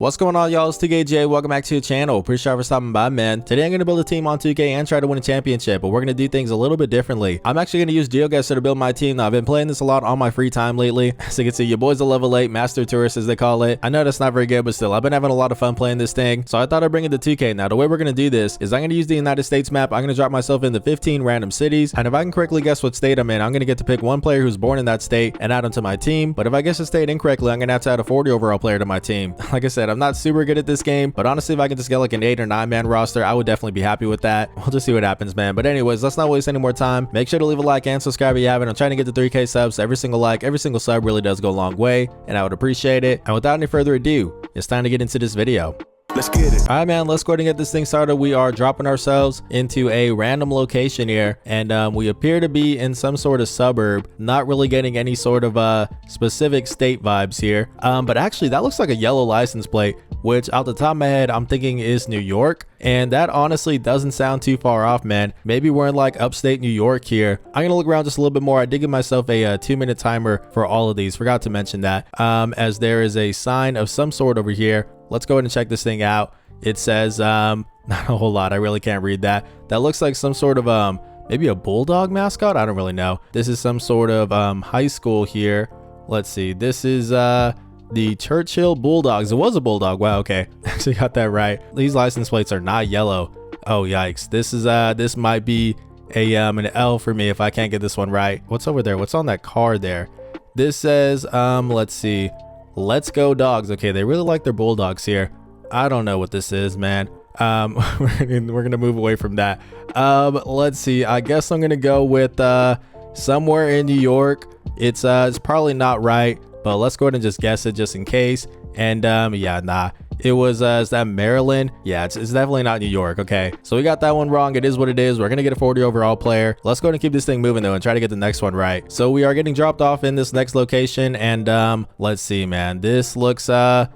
What's going on, y'all? It's 2KJ. Welcome back to the channel. Appreciate for stopping by, man. Today I'm going to build a team on 2K and try to win a championship, but we're going to do things a little bit differently. I'm actually going to use GeoGuessr to build my team. Now, I've been playing this a lot on my free time lately. As you can see, your boy's a level 8 master tourist, as they call it. I know that's not very good, but still, I've been having a lot of fun playing this thing, so I thought I'd bring it to 2K. Now, the way we're going to do this is I'm going to use the United States map. I'm going to drop myself into 15 random cities, and if I can correctly guess what state I'm in, I'm going to get to pick one player who's born in that state and add him to my team. But if I guess the state incorrectly, I'm going to have to add a 40 overall player to my team. Like I said, I'm not super good at this game, but honestly, if I can just get like an 8 or 9 man roster, I would definitely be happy with that. We'll just see what happens, man. But anyways, let's not waste any more time. Make sure to leave a like and subscribe if you haven't. I'm trying to get to 3K subs. Every single like, every single sub really does go a long way, and I would appreciate it. And without any further ado, it's time to get into this video. Let's get it. All right, man, let's go ahead and get this thing started. We are dropping ourselves into a random location here, and we appear to be in some sort of suburb, not really getting any sort of specific state vibes here. But actually, that looks like a yellow license plate, which out the top of my head, I'm thinking is New York. And that honestly doesn't sound too far off, man. Maybe we're in like upstate New York here. I'm gonna look around just a little bit more. I did give myself a 2-minute timer for all of these. Forgot to mention that. As there is a sign of some sort over here. Let's go ahead and check this thing out. It says, not a whole lot. I really can't read that. That looks like some sort of, maybe a bulldog mascot. I don't really know. This is some sort of, high school here. Let's see. This is, the Churchill Bulldogs. It was a bulldog. Wow. Okay. Actually got that right. These license plates are not yellow. Oh, yikes. This is, this might be a, an L for me if I can't get this one right. What's over there? What's on that car there? This says, let's see. Let's go dogs. Okay, they really like their bulldogs here. I don't know what this is, man. We're gonna move away from that. Let's see. I guess I'm gonna go with somewhere in New York. It's probably not right, but let's go ahead and just guess it just in case. And yeah, nah. It was, is that Maryland? Yeah, it's definitely not New York. Okay, so we got that one wrong. It is what it is. We're gonna get a 40 overall player. Let's go ahead and keep this thing moving though and try to get the next one right. So we are getting dropped off in this next location, and let's see, man. This looks kind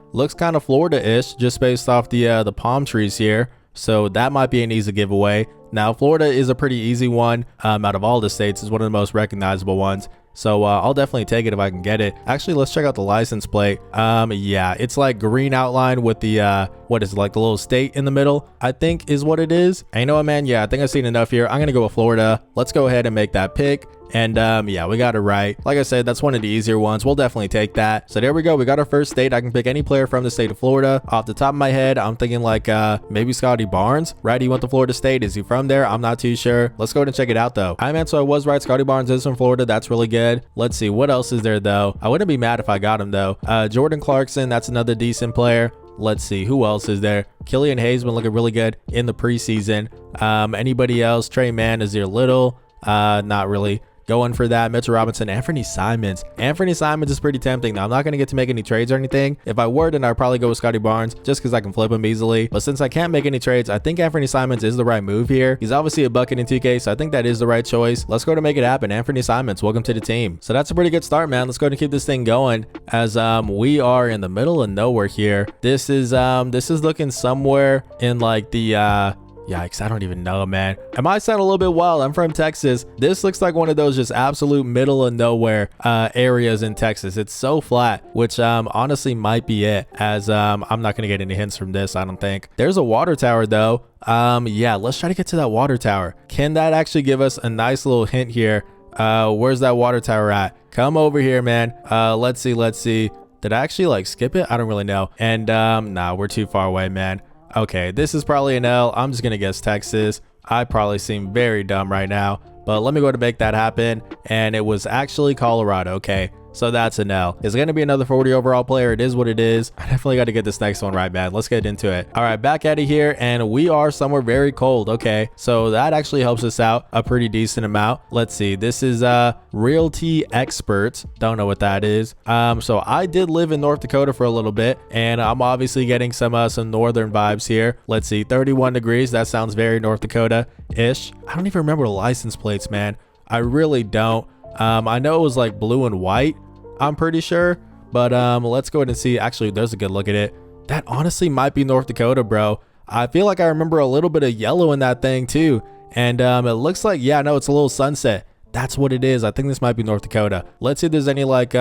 of Florida-ish just based off the palm trees here. So that might be an easy giveaway. Now, Florida is a pretty easy one out of all the states. It's one of the most recognizable ones. So I'll definitely take it if I can get it. Actually, let's check out the license plate. Yeah, it's like green outline with the what is it, like the little state in the middle, I think is what it is. And you know what, man? Yeah, I think I've seen enough here. I'm gonna go with Florida. Let's go ahead and make that pick. And yeah, we got it right. Like I said, that's one of the easier ones. We'll definitely take that. So there we go. We got our first state. I can pick any player from the state of Florida. Off the top of my head, I'm thinking like maybe Scotty Barnes, right? He went to Florida State. Is he from there? I'm not too sure. Let's go ahead and check it out though. I meant, so I was right. Scotty Barnes is from Florida. That's really good. Let's see what else is there though. I wouldn't be mad if I got him though. Jordan Clarkson, that's another decent player. Let's see who else is there. Killian Hayes been looking really good in the preseason. Anybody else? Trey Mann, is there little? Not really going for that. Mitchell Robinson, Anthony Simons. Anthony Simons is pretty tempting. Now, I'm not going to get to make any trades or anything. If I were, then I'd probably go with Scotty Barnes just because I can flip him easily. But since I can't make any trades, I think Anthony Simons is the right move here. He's obviously a bucket in 2K, so I think that is the right choice. Let's go to make it happen. Anthony Simons, welcome to the team. So that's a pretty good start, man. Let's go and keep this thing going as we are in the middle of nowhere here. This is looking somewhere in like the yikes, I don't even know, man. I might sound a little bit wild. I'm from Texas. This looks like one of those just absolute middle of nowhere areas in Texas. It's so flat, which honestly might be it, as I'm not gonna get any hints from this, I don't think. There's a water tower though. Yeah, let's try to get to that water tower. Can that actually give us a nice little hint here? Where's that water tower at? Come over here, man. Let's see. Did I actually like skip it? I don't really know. And nah, we're too far away, man. Okay, this is probably an L. I'm just gonna guess Texas. I probably seem very dumb right now, but let me go to make that happen. And it was actually Colorado. Okay, so that's an L. It's gonna be another 40 overall player. It is what it is. I definitely got to get this next one right, man. Let's get into it. All right, back at it here, and we are somewhere very cold. Okay, so that actually helps us out a pretty decent amount. Let's see. This is Realty Experts. Don't know what that is. So I did live in North Dakota for a little bit, and I'm obviously getting some northern vibes here. Let's see. 31 degrees. That sounds very North Dakota-ish. I don't even remember the license plates, man. I really don't. I know it was like blue and white, I'm pretty sure, but let's go ahead and see. Actually, there's a good look at it. That honestly might be North Dakota, bro. I feel like I remember a little bit of yellow in that thing too, and it looks like, yeah, no, it's a little sunset. That's what it is. I think this might be North Dakota. Let's see if there's any like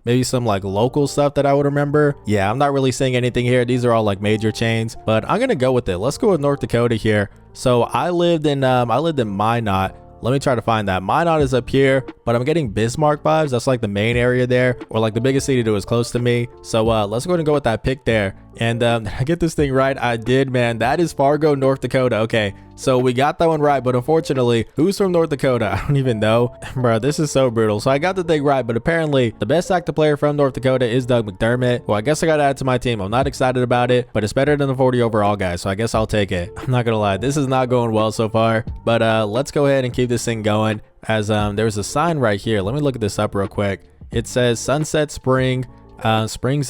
maybe some like local stuff that I would remember. Yeah, I'm not really seeing anything here. These are all like major chains, but I'm gonna go with it. Let's go with North Dakota here. So I lived in Minot. Let me try to find that. Minot is up here, but I'm getting Bismarck vibes. That's like the main area there, or like the biggest city that was close to me. So let's go ahead and go with that pick there. And I get this thing right. I did, man. That is Fargo, North Dakota. Okay, so we got that one right, but unfortunately, who's from North Dakota? I don't even know. Bro, this is so brutal. So I got the thing right, but apparently the best active player from North Dakota is Doug McDermott. Well, I guess I got to add to my team. I'm not excited about it, but it's better than the 40 overall guy, so I guess I'll take it. I'm not gonna lie, this is not going well so far, but let's go ahead and keep this thing going. As there's a sign right here. Let me look at this up real quick. It says Sunset Springs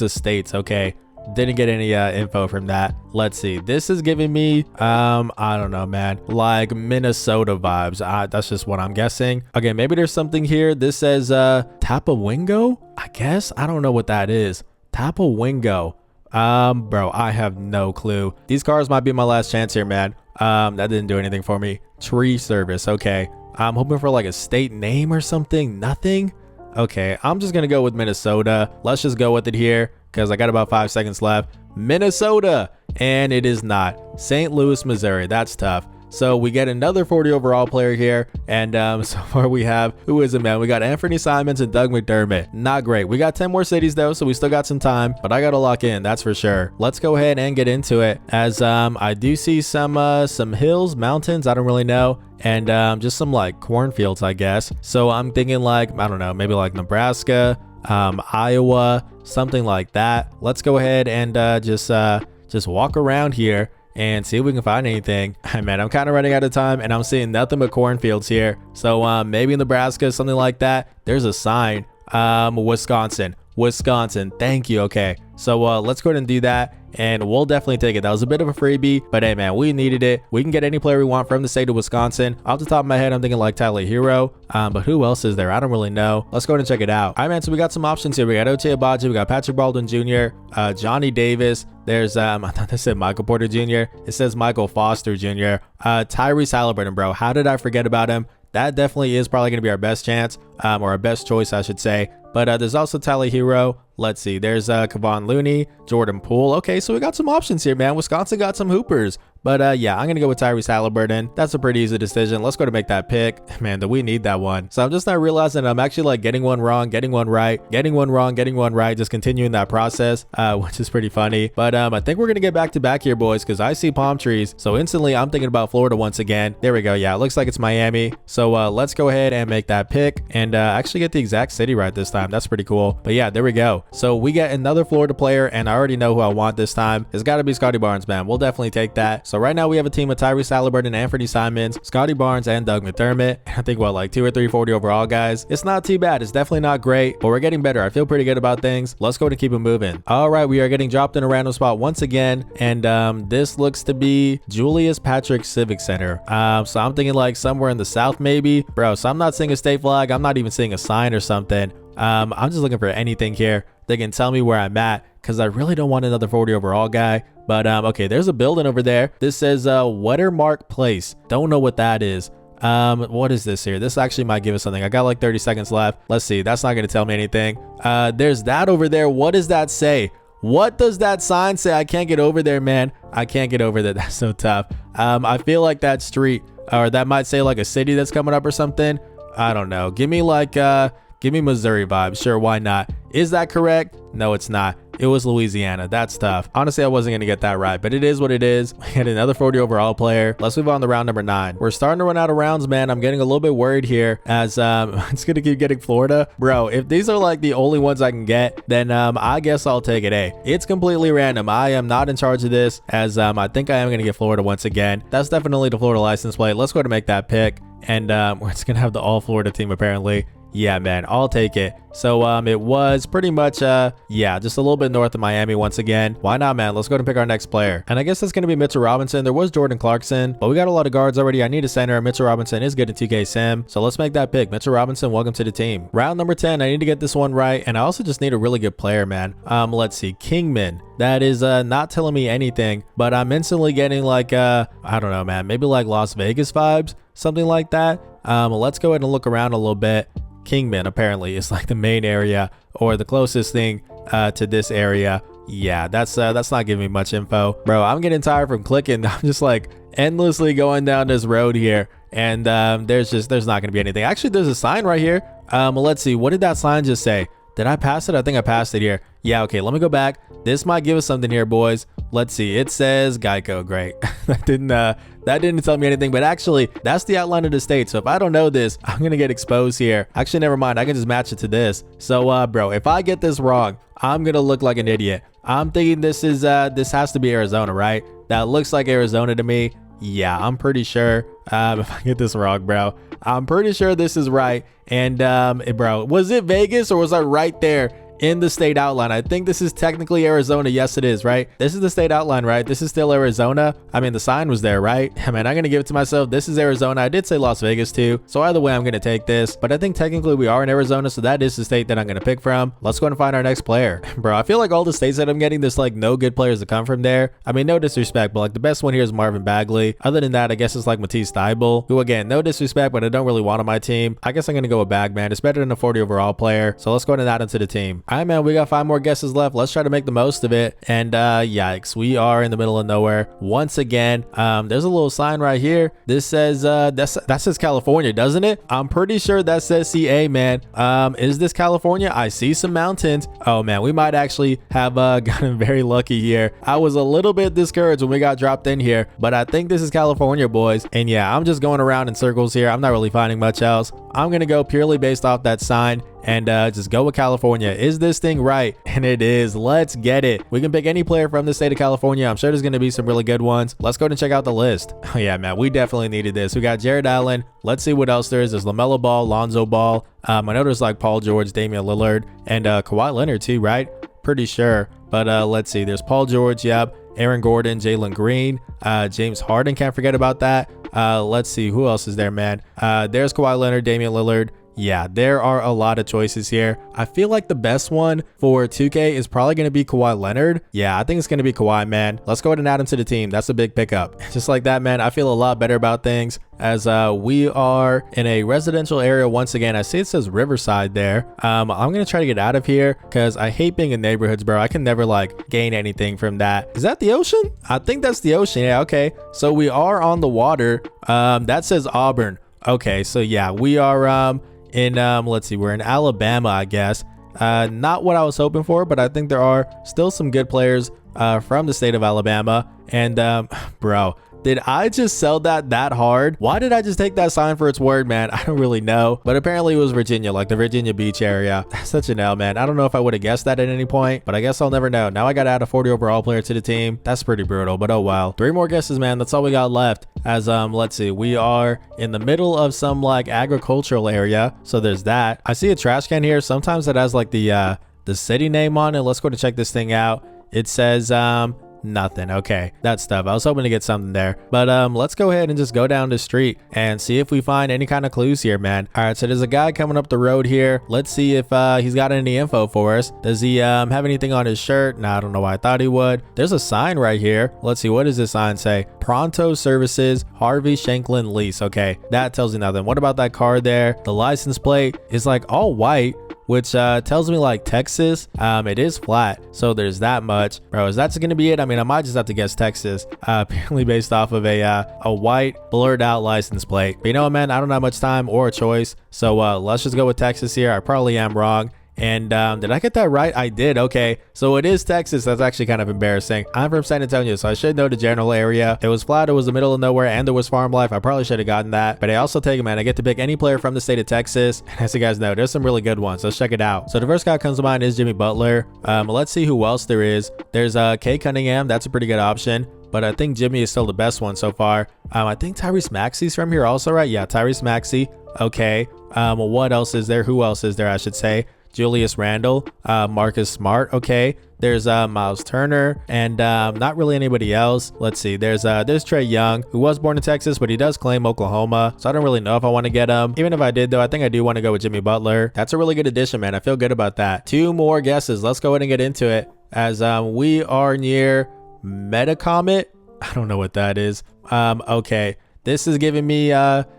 Estates. Okay, didn't get any info from that. Let's see, this is giving me I don't know, man, like Minnesota vibes. That's just what I'm guessing. Okay, maybe there's something here. This says Tapawingo, I guess. I don't know what that is. Tapawingo. Bro, I have no clue. These cars might be my last chance here, man. That didn't do anything for me. Tree service. Okay, I'm hoping for like a state name or something. Nothing. Okay, I'm just gonna go with Minnesota. Let's just go with it here because I got about 5 seconds left. Minnesota, and it is not. St. Louis, Missouri. That's tough. So we get another 40 overall player here, and so far we have, who is it, man? We got Anthony Simons and Doug McDermott. Not great. We got 10 more cities though, so we still got some time, but I gotta lock in, that's for sure. Let's go ahead and get into it, as I do see some hills, mountains, I don't really know, and just some like cornfields, I guess. So I'm thinking like, I don't know, maybe like Nebraska, Iowa, something like that. Let's go ahead and just walk around here and see if we can find anything. Man, I'm kind of running out of time and I'm seeing nothing but cornfields here. So maybe Nebraska, something like that. There's a sign. Wisconsin. Thank you. Okay, so let's go ahead and do that, and we'll definitely take it. That was a bit of a freebie, but hey, man, we needed it. We can get any player we want from the state of Wisconsin. Off the top of my head, I'm thinking like Tyler Hero, but who else is there? I don't really know. Let's go ahead and check it out. All right, man, so we got some options here. We got Ote Abaji, we got Patrick Baldwin Jr., Johnny Davis. There's I thought they said Michael Porter Jr. It says Michael Foster Jr. Tyrese Halliburton, bro. How did I forget about him? That definitely is probably going to be our best chance, or our best choice, I should say. But there's also Tyler Hero. Let's see. There's Kevon Looney, Jordan Poole. Okay, so we got some options here, man. Wisconsin got some hoopers. But yeah, I'm going to go with Tyrese Halliburton. That's a pretty easy decision. Let's go to make that pick. Man, do we need that one? So I'm just not realizing I'm actually like getting one wrong, getting one right, getting one wrong, getting one right, just continuing that process, which is pretty funny. But I think we're going to get back to back here, boys, because I see palm trees. So instantly I'm thinking about Florida once again. There we go. Yeah, it looks like it's Miami. So let's go ahead and make that pick and actually get the exact city right this time. That's pretty cool. But yeah, there we go. So we get another Florida player, and I already know who I want this time. It's got to be Scotty Barnes, man. We'll definitely take that. So right now we have a team of Tyrese Halliburton, Anthony Simons, Scotty Barnes, and Doug McDermott. I think what, like 2 or 3 40 overall guys. It's not too bad. It's definitely not great, but we're getting better. I feel pretty good about things. Let's go and keep it moving. All right, we are getting dropped in a random spot once again, and this looks to be Julius Patrick Civic Center. So I'm thinking like somewhere in the South, maybe, bro. So I'm not seeing a state flag. I'm not even seeing a sign or something. I'm just looking for anything here that can tell me where I'm at, because I really don't want another 40 overall guy. But okay, there's a building over there. This says Watermark Place. Don't know what that is. What is this here? This actually might give us something. I got like 30 seconds left. Let's see. That's not going to tell me anything. There's that over there. What does that say? What does that sign say? I can't get over there, man. I can't get over there. That's so tough. I feel like that street, or that might say like a city that's coming up or something. I don't know. Give me like give me Missouri vibes. Sure, why not? Is that correct? No, it's not. It was Louisiana. That's tough. Honestly, I wasn't going to get that right, but it is what it is. We had another 40 overall player. Let's move on to round number 9. We're starting to run out of rounds, man. I'm getting a little bit worried here, as it's going to keep getting Florida. Bro, if these are like the only ones I can get, then I guess I'll take it. Hey, it's completely random. I am not in charge of this, as I think I am going to get Florida once again. That's definitely the Florida license plate. Let's go ahead and make that pick, and we're just going to have the all Florida team apparently. Yeah, man, I'll take it. So it was pretty much yeah, just a little bit north of Miami once again. Why not, man? Let's go ahead and pick our next player. And I guess that's going to be Mitchell Robinson. There was Jordan Clarkson, but we got a lot of guards already. I need a center. Mitchell Robinson is good in 2K Sim. So let's make that pick. Mitchell Robinson, welcome to the team. Round number 10. I need to get this one right. And I also just need a really good player, man. Let's see. Kingman. That is not telling me anything, but I'm instantly getting like I don't know, man, maybe like Las Vegas vibes, something like that. Let's go ahead and look around a little bit. Kingman apparently is like the main area or the closest thing to this area. Yeah, that's not giving me much info, bro. I'm getting tired from clicking. I'm just like endlessly going down this road here, and there's not gonna be anything. Actually, there's a sign right here. Let's see, what did that sign just say? Did I pass it? I think I passed it here. Yeah, okay, let me go back. This might give us something here, boys. Let's see. It says Geico. Great. that didn't tell me anything, but actually, that's the outline of the state. So if I don't know this, I'm gonna get exposed here. Actually, never mind. I can just match it to this. So, bro, if I get this wrong, I'm gonna look like an idiot. I'm thinking this has to be Arizona, right? That looks like Arizona to me. Yeah, I'm pretty sure. If I get this wrong, bro, I'm pretty sure this is right. And bro, was it Vegas or was I right there in the state outline? I think this is technically Arizona. Yes, it is, right? This is the state outline, right? This is still Arizona. I mean, the sign was there, right? I mean, I'm gonna give it to myself. This is Arizona. I did say Las Vegas too, so either way, I'm gonna take this. But I think technically we are in Arizona, so that is the state that I'm gonna pick from. Let's go and find our next player. Bro, I feel like all the states that I'm getting, there's like no good players to come from there. I mean, no disrespect, but like the best one here is Marvin Bagley. Other than that, I guess it's like Matisse Thybulle, who again, no disrespect, but I don't really want on my team. I guess I'm gonna go with Bagman. It's better than a 40 overall player, so let's go and add him to the team. All right, man, we got 5 more guesses left. Let's try to make the most of it. And yikes, we are in the middle of nowhere once again. There's a little sign right here. This says that says California, doesn't it? I'm pretty sure that says CA, man. Is this California? I see some mountains. Oh man, we might actually have gotten very lucky here. I was a little bit discouraged when we got dropped in here, but I think this is California, boys. And yeah, I'm just going around in circles here. I'm not really finding much else. I'm gonna go purely based off that sign and just go with California. Is this thing right? And it is. Let's get it. We can pick any player from the state of California. I'm sure there's going to be some really good ones. Let's go and check out the list. Oh yeah, man, we definitely needed this. We got Jared Allen. Let's see what else there is. There's LaMelo Ball, Lonzo Ball. I know there's like Paul George, Damian Lillard, and Kawhi Leonard too, right? Pretty sure. But let's see. There's Paul George, yep. Aaron Gordon, Jalen Green, James Harden, can't forget about that. Let's see, who else is there, man? There's Kawhi Leonard, Damian Lillard. Yeah, there are a lot of choices here. I feel like the best one for 2K is probably going to be Kawhi Leonard. Yeah, I think it's going to be Kawhi, man. Let's go ahead and add him to the team. That's a big pickup. Just like that, man, I feel a lot better about things as we are in a residential area once again. I see it says Riverside there. I'm going to try to get out of here because I hate being in neighborhoods, bro. I can never like gain anything from that. Is that the ocean? I think that's the ocean. Yeah, okay. So we are on the water. That says Auburn. Okay, so yeah, we are in let's see, we're in Alabama, I guess. Not what I was hoping for, but I think there are still some good players from the state of Alabama. And bro, did I just sell that hard? Why did I just take that sign for its word, man? I don't really know, but apparently it was Virginia, like the Virginia Beach area. That's such an L, man. I don't know if I would have guessed that at any point, but I guess I'll never know. Now I got to add a 40 overall player to the team. That's pretty brutal, but oh well. 3 more guesses, man. That's all we got left. As let's see, we are in the middle of some like agricultural area, so there's that. I see a trash can here. Sometimes it has like the city name on it. Let's go to check this thing out. It says nothing. Okay, that stuff. I was hoping to get something there, but let's go ahead and just go down the street and see if we find any kind of clues here, man. All right, so there's a guy coming up the road here. Let's see if he's got any info for us. Does he have anything on his shirt? No, I don't know why I thought he would. There's a sign right here. Let's see, what does this sign say? Pronto Services, Harvey Shanklin Lease. Okay, that tells you nothing. What about that car there? The license plate is like all white, which tells me like Texas. It is flat, so there's that much. Bro, is that gonna be it? I mean, I might just have to guess Texas, apparently based off of a white blurred out license plate. But you know what, man, I don't have much time or a choice, so let's just go with Texas here. I probably am wrong. And did I get that right? I did. Okay, so it is Texas. That's actually kind of embarrassing. I'm from San Antonio, so I should know the general area. It was flat, it was the middle of nowhere, and there was farm life. I probably should have gotten that, but I also take it, man. I get to pick any player from the state of Texas, and as you guys know, there's some really good ones. Let's check it out. So the first guy that comes to mind is Jimmy Butler. Let's see who else there is. There's Kay Cunningham. That's a pretty good option, but I think Jimmy is still the best one so far. I think Tyrese Maxey's from here also, right? Yeah, Tyrese Maxey. Okay. What else is there? Who else is there, I should say? Julius Randle, Marcus Smart. Okay. There's Miles Turner, and not really anybody else. Let's see. There's Trae Young, who was born in Texas, but he does claim Oklahoma. So I don't really know if I want to get him. Even if I did, though, I think I do want to go with Jimmy Butler. That's a really good addition, man. I feel good about that. 2 more guesses. Let's go ahead and get into it, as we are near Metacomet. I don't know what that is. Okay. This is giving me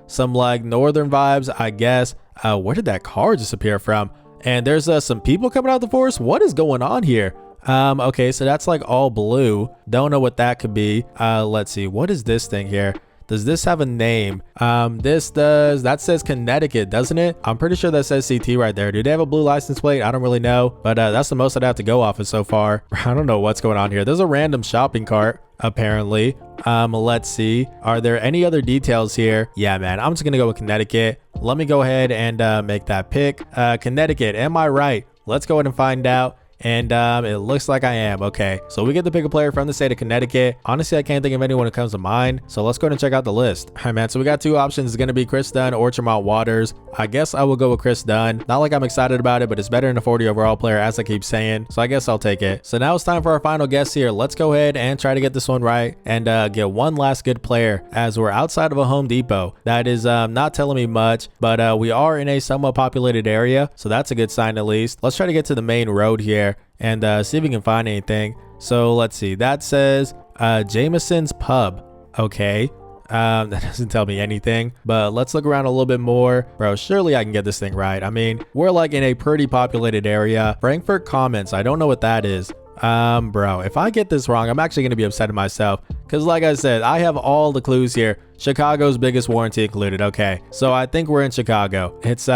some like northern vibes, I guess. Where did that car just appear from? And there's some people coming out of the forest. What is going on here? Okay, so that's like all blue. Don't know what that could be. Let's see. What is this thing here? Does this have a name? That says Connecticut, doesn't it? I'm pretty sure that says CT right there. Do they have a blue license plate? I don't really know, but that's the most I'd have to go off of so far. I don't know what's going on here. There's a random shopping cart, apparently. Let's see. Are there any other details here? Yeah, man, I'm just gonna go with Connecticut. Let me go ahead and make that pick. Connecticut, am I right? Let's go ahead and find out. And it looks like I am. Okay, so we get to pick a player from the state of Connecticut. Honestly, I can't think of anyone who comes to mind, so let's go ahead and check out the list. All right, man, so we got 2 options. It's going to be Chris Dunn or Tremont Waters. I guess I will go with Chris Dunn. Not like I'm excited about it, but it's better than a 40 overall player, as I keep saying, so I guess I'll take it. So now it's time for our final guess here. Let's go ahead and try to get this one right and get one last good player, as we're outside of a Home Depot. That is not telling me much, but we are in a somewhat populated area, so that's a good sign at least. Let's try to get to the main road here and see if we can find anything. So let's see. That says Jameson's Pub. Okay. That doesn't tell me anything, but let's look around a little bit more. Bro, surely I can get this thing right. I mean, we're like in a pretty populated area. Frankfurt Commons. I don't know what that is. Bro, if I get this wrong, I'm actually going to be upset at myself, because like I said, I have all the clues here. Chicago's biggest warranty included. Okay, so I think we're in Chicago. It's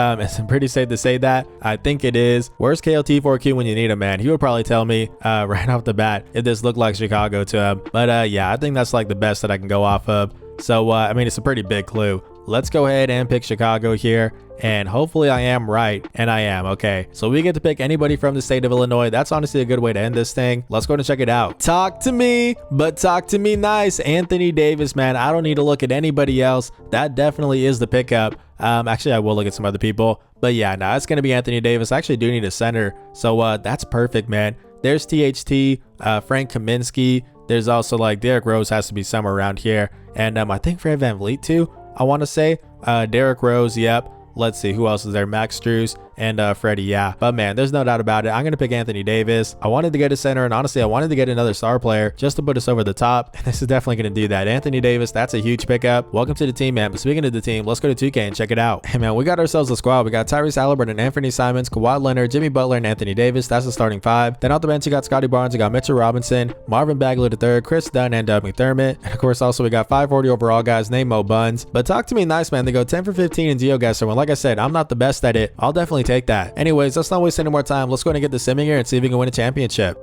pretty safe to say that. I think it is. Where's KLT4Q when you need him, man? He would probably tell me right off the bat if this looked like Chicago to him. But yeah, I think that's like the best that I can go off of. So I mean, it's a pretty big clue. Let's go ahead and pick Chicago here, and hopefully I am right, and I am. Okay, so we get to pick anybody from the state of Illinois. That's honestly a good way to end this thing. Let's go and check it out. Talk to me, but talk to me nice. Anthony Davis, man. I don't need to look at anybody else. That definitely is the pickup. Actually, I will look at some other people, but yeah, no, it's gonna be Anthony Davis. I actually do need a center, so that's perfect, man. There's THT, Frank Kaminsky. There's also like Derrick Rose has to be somewhere around here, and I think Fred VanVleet too. I want to say Derrick Rose. Yep. Let's see, who else is there? Max Strus and Freddie. Yeah, but man, there's no doubt about it. I'm gonna pick Anthony Davis. I wanted to get a center, and honestly, I wanted to get another star player just to put us over the top, and this is definitely gonna do that. Anthony Davis, that's a huge pickup. Welcome to the team, man. But speaking of the team, let's go to 2K and check it out. Hey man, we got ourselves a squad. We got Tyrese Halliburton, Anthony Simons, Kawhi Leonard, Jimmy Butler, and Anthony Davis. That's the starting 5. Then off the bench, you got Scotty Barnes, you got Mitchell Robinson, Marvin Bagley III, Chris Dunn, and Doug McDermott. And of course, also we got 540 overall guys named Mo Buns. But talk to me nice, man. They go 10 for 15 in GeoGuessr. When like I said, I'm not the best at it. I'll definitely take that. Anyways, let's not waste any more time. Let's go ahead and get the sim in here and see if we can win a championship.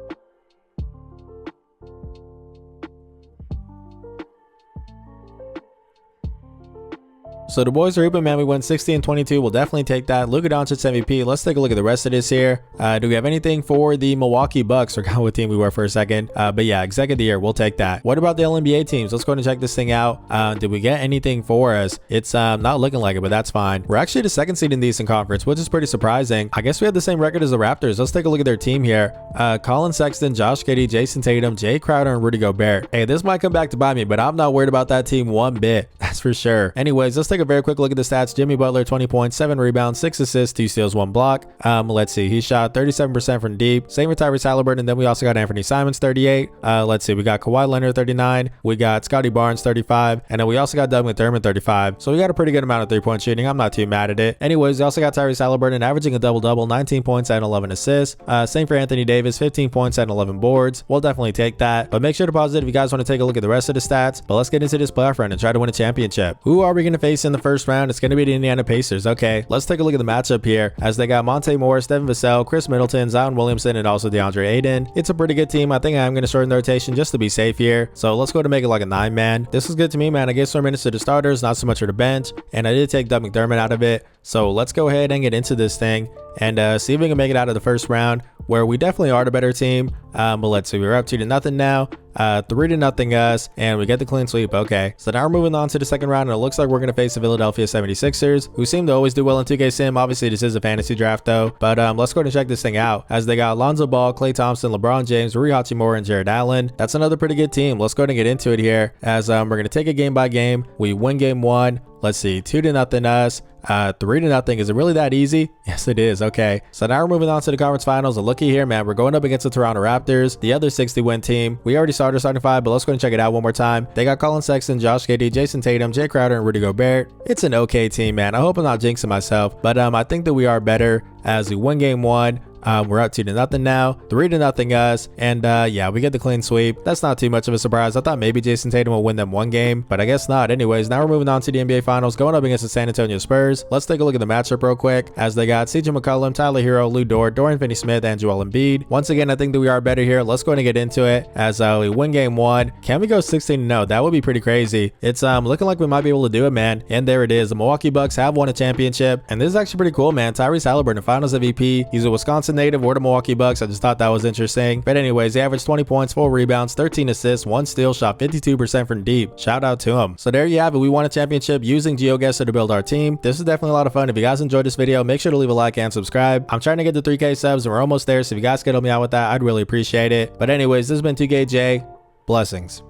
So the boys are hooping, man. We went 60 and 22. We'll definitely take that. Luka Doncic MVP. Let's take a look at the rest of this here. Do we have anything for the Milwaukee Bucks? Forgot what team we were for a second. But yeah, exec of the year. We'll take that. What about the LNBA teams? Let's go ahead and check this thing out. Did we get anything for us? It's not looking like it, but that's fine. We're actually the 2nd seed in the Eastern Conference, which is pretty surprising. I guess we had the same record as the Raptors. Let's take a look at their team here. Colin Sexton, Josh Giddey, Jason Tatum, Jay Crowder, and Rudy Gobert. Hey, this might come back to bite me, but I'm not worried about that team one bit. That's for sure. Anyways, let's take a very quick look at the stats. Jimmy Butler, 20 points, 7 rebounds, 6 assists, 2 steals, 1 block. Let's see. He shot 37% from deep. Same with Tyrese Halliburton. And then we also got Anthony Simons, 38. Let's see. We got Kawhi Leonard, 39. We got Scotty Barnes, 35. And then we also got Doug McDermott, 35. So we got a pretty good amount of 3-point shooting. I'm not too mad at it. Anyways, we also got Tyrese Halliburton averaging a double-double, 19 points and 11 assists. Same for Anthony Davis, 15 points and 11 boards. We'll definitely take that. But make sure to pause it if you guys want to take a look at the rest of the stats. But let's get into this playoff run and try to win a championship. Who are we going to face in the first round? It's going to be the Indiana Pacers. Okay, let's take a look at the matchup here, as they got Monte Morris, Devin Vassell, Chris Middleton, Zion Williamson, and also DeAndre Ayton. It's a pretty good team. I think I'm going to shorten the rotation just to be safe here. So let's go to make it like a 9-man. This is good to me, man. I gave some minutes to the starters, not so much for the bench, and I did take Doug McDermott out of it. So let's go ahead and get into this thing. and see if we can make it out of the first round, where we definitely are the better team. But let's see, we're up 2-0 now. 3-0 us, and we get the clean sweep. Okay, so now we're moving on to the second round, and it looks like we're going to face the Philadelphia 76ers, who seem to always do well in 2K Sim. Obviously, this is a fantasy draft, though. But let's go ahead and check this thing out, as they got Lonzo Ball, Klay Thompson, LeBron James, Rui Hachimura, and Jared Allen. That's another pretty good team. Let's go ahead and get into it here, as we're going to take it game by game. We win game 1. Let's see, 2-0 us. 3-0. Is it really that easy? Yes, it is. Okay, so now we're moving on to the conference finals, and looky here, man, we're going up against the Toronto Raptors, the other 60-win team. We already started starting 5, but let's go and check it out one more time. They got Colin Sexton, Josh Giddey, Jason Tatum, Jay Crowder, and Rudy Gobert. It's an okay team, man. I hope I'm not jinxing myself, but I think that we are better, as we win game 1. We're up 2-0 now, 3-0 us, and yeah, we get the clean sweep. That's not too much of a surprise. I thought maybe Jason Tatum will win them one game, but I guess not. Anyways, now we're moving on to the NBA Finals, going up against the San Antonio Spurs. Let's take a look at the matchup real quick, as they got CJ McCollum, Tyler Hero, Lou Dort, Dorian Finney-Smith, and Joel Embiid. Once again, I think that we are better here. Let's go ahead and get into it, as we win game 1. Can we go 16-0? That would be pretty crazy. It's looking like we might be able to do it, man. And there it is. The Milwaukee Bucks have won a championship, and this is actually pretty cool, man. Tyrese Halliburton, Finals MVP. He's a Wisconsin native or the Milwaukee Bucks. I just thought that was interesting. But anyways, he averaged 20 points, 4 rebounds, 13 assists, 1 steal, shot 52% from deep. Shout out to him. So there you have it. We won a championship using GeoGuessr to build our team. This is definitely a lot of fun. If you guys enjoyed this video, make sure to leave a like and subscribe. I'm trying to get to 3K subs, and we're almost there. So if you guys could help me out with that, I'd really appreciate it. But anyways, this has been 2KJ. Blessings.